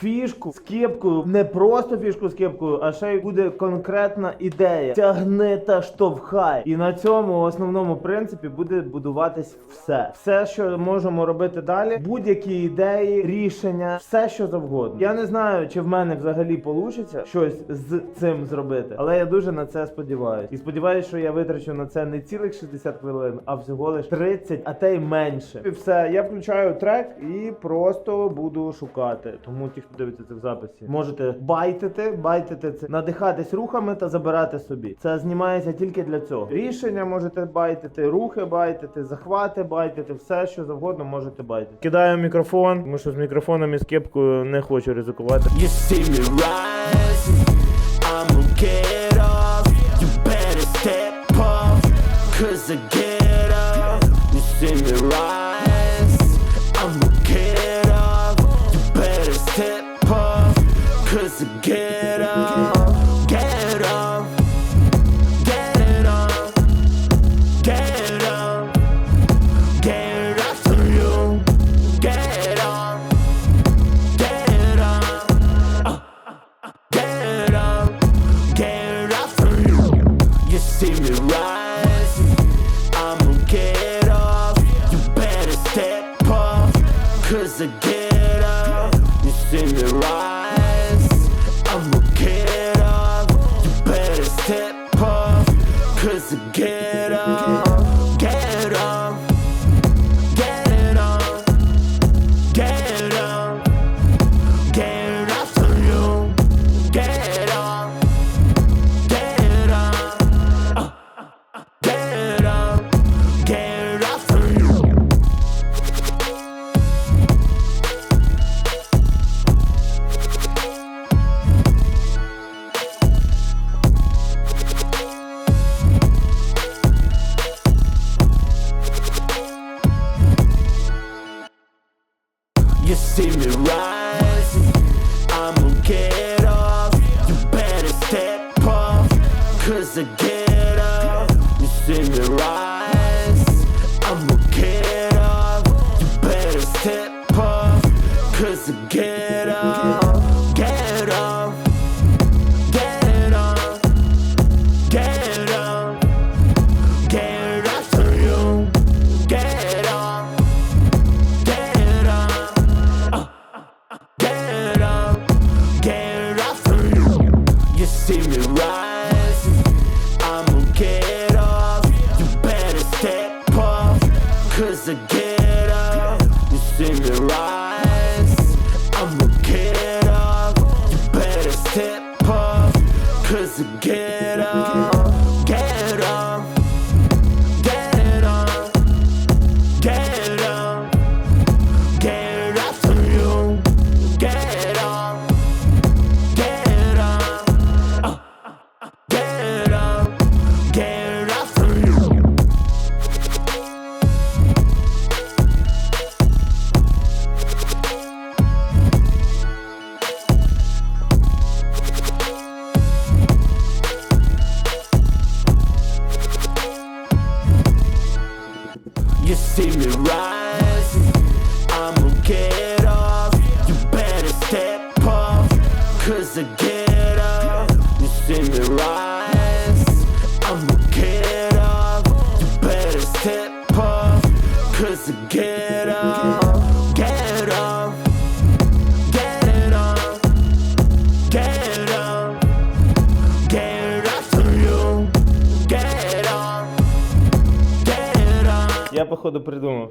фішку з кепкою, не просто фішку з кепкою, а ще й буде конкретна ідея. Тягни та штовхай. І на цьому основному принципі буде будуватись все. Все, що можемо робити далі, будь-які ідеї, рішення, все, що завгодно. Я не знаю, чи в мене взагалі вийде щось з цим зробити, але я дуже на це сподіваюся. І сподіваюся, що я витрачу на це не цілих 60 хвилин, а всього лиш 30, а те й менше. І все, я включаю трек і просто буду шукати. Тому ті, хто дивиться це в записі, можете байтити це, надихатись рухами та забирати собі. Це знімається тільки для цього. Рішення можете байтити, рухи байтити, захвати байтити, все, що завгодно можете байтити. Кидаю мікрофон, тому що з мікрофоном і з кепкою не хочу ризикувати. Get up, get up, get it up, get up, get up for you, get up, get up, get up, get up for you. You see me rise, I'ma get up, you better step up, 'cause I get up, you see me rise. I'ma get up, you better step up, 'cause I get up, get up, get it up, get up, get up for you, get up, get up, get up, get up for you. You see me rise, I'ma get up, you better step up, 'cause I get up, you see me rise, I'ma get up, you better step up, 'cause I get up, get up, get up, get up, get up for you, get up, get up. Get up, get up for you. You see me rise, I'ma get up, you better step up, 'cause I get up, you see me rise, I'ma get up, you better step up, 'cause I get up, get up, get up, get up, get up for you. Get up, get up, get up, get up for you. You see me rise, I'ma get up, you better step up, 'cause I get up, you see me rise, I'ma get up, you better step up, 'cause I get up, get up, get up, get up, get up for you, get up, get up. Я походу придумав.